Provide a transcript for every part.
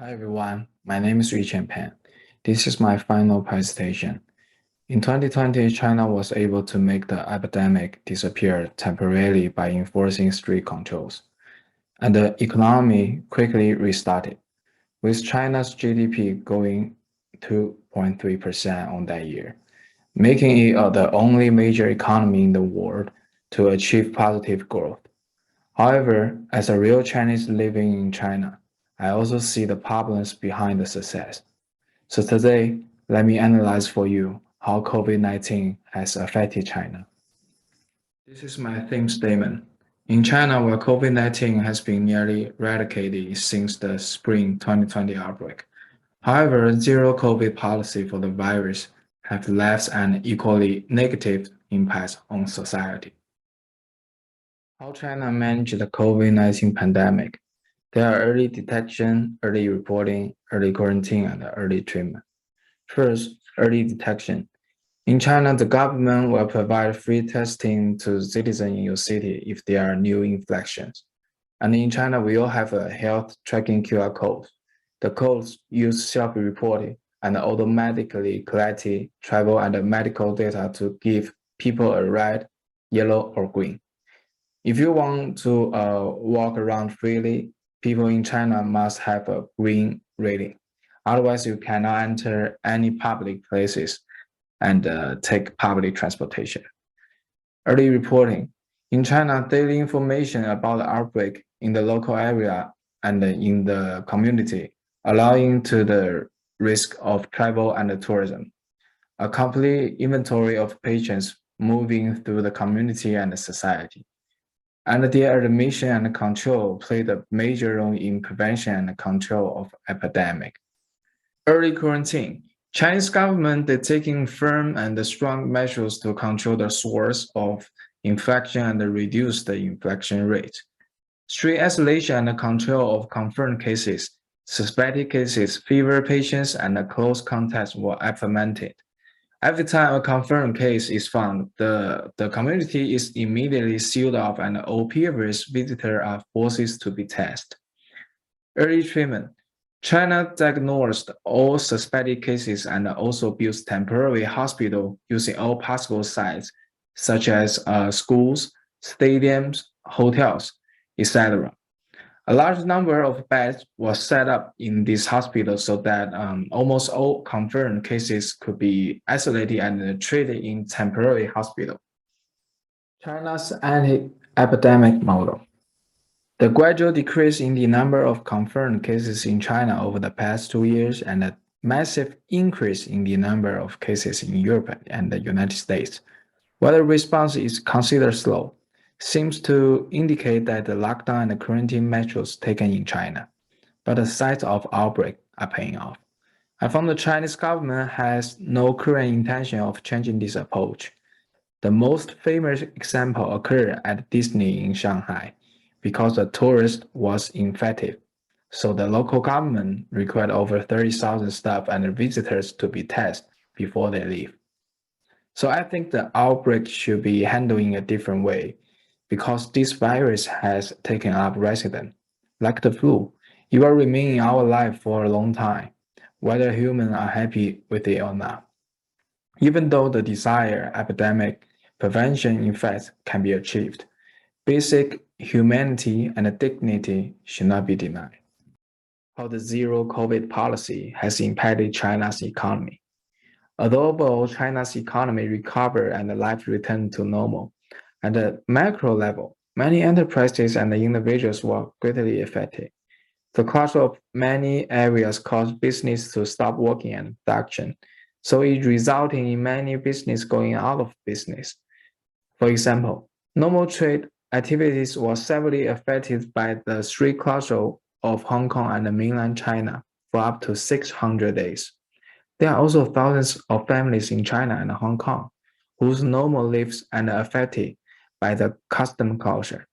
Hi everyone, my name is Yucheng Peng. This is my final presentation. In 2020, China was able to make the epidemic disappear temporarily by enforcing strict controls, and the economy quickly restarted, with China's GDP going 2.3% on that year, making it the only major economy in the world to achieve positive growth. However, as a real Chinese living in China, I also see the problems behind the success. So today, let me analyze for you how COVID-19 has affected China. This is my theme statement. In China, where COVID-19 has been nearly eradicated since the spring 2020 outbreak. However, zero COVID policy for the virus have left an equally negative impact on society. How China managed the COVID-19 pandemic. There are early detection, early reporting, early quarantine, and early treatment. First, early detection. In China, the government will provide free testing to citizens in your city if there are new infections. And in China, we all have a health tracking QR code. The codes use self-reporting and automatically collected travel and medical data to give people a red, yellow, or green. If you want to walk around freely, people in China must have a green rating. Otherwise, you cannot enter any public places and take public transportation. Early reporting. In China, daily information about the outbreak in the local area and in the community, allowing to the risk of travel and tourism. A complete inventory of patients moving through the community and the society. And their admission and control played a major role in prevention and control of epidemic. Early quarantine. Chinese government is taking firm and strong measures to control the source of infection and reduce the infection rate. Strict isolation and control of confirmed cases, suspected cases, fever patients, and close contacts were implemented. Every time a confirmed case is found, the community is immediately sealed off and all previous visitors are forced to be tested. Early treatment. China diagnosed all suspected cases and also built temporary hospitals using all possible sites, such as schools, stadiums, hotels, etc. A large number of beds was set up in this hospital so that almost all confirmed cases could be isolated and treated in temporary hospital. China's anti-epidemic model. The gradual decrease in the number of confirmed cases in China over the past 2 years and a massive increase in the number of cases in Europe and the United States, while the response is considered slow, seems to indicate that the lockdown and the quarantine measures taken in China, but the signs of outbreak are paying off. And from the Chinese government has no current intention of changing this approach. The most famous example occurred at Disney in Shanghai because a tourist was infected. So the local government required over 30,000 staff and visitors to be tested before they leave. So I think the outbreak should be handled in a different way because this virus has taken up residence. Like the flu, it will remain in our life for a long time, whether humans are happy with it or not. Even though the desired epidemic prevention effects can be achieved, basic humanity and dignity should not be denied. How the zero COVID policy has impacted China's economy. Although China's economy recovered and life returned to normal, at the macro level, many enterprises and individuals were greatly affected. The closure of many areas caused business to stop working and production, so it resulted in many businesses going out of business. For example, normal trade activities were severely affected by the strict closure of Hong Kong and mainland China for up to 600 days. There are also thousands of families in China and Hong Kong whose normal lives are affected by the custom closure,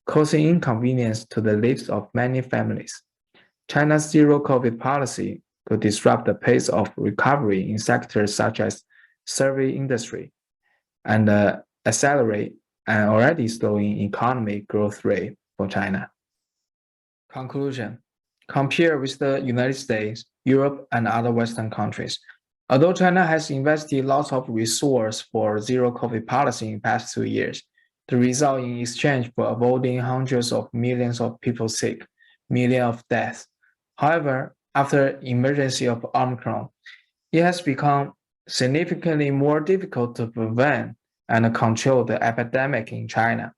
causing inconvenience to the lives of many families. China's zero COVID policy could disrupt the pace of recovery in sectors such as service industry and accelerate an already slowing economic growth rate for China. Conclusion. compared with the United States, Europe, and other Western countries. Although China has invested lots of resources for zero-COVID policy in the past 2 years, the result in exchange for avoiding hundreds of millions of people sick, millions of deaths. However, after emergency of Omicron, it has become significantly more difficult to prevent and control the epidemic in China,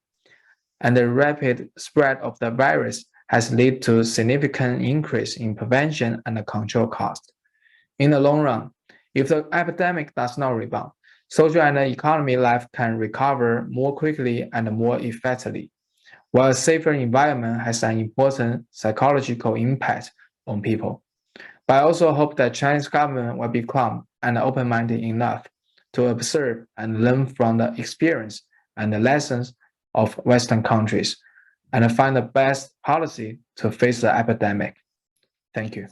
and the rapid spread of the virus has led to significant increase in prevention and control costs. In the long run, if the epidemic does not rebound, social and economic life can recover more quickly and more effectively, while a safer environment has an important psychological impact on people. But I also hope that Chinese government will be calm and open-minded enough to observe and learn from the experience and the lessons of Western countries and find the best policy to face the epidemic. Thank you.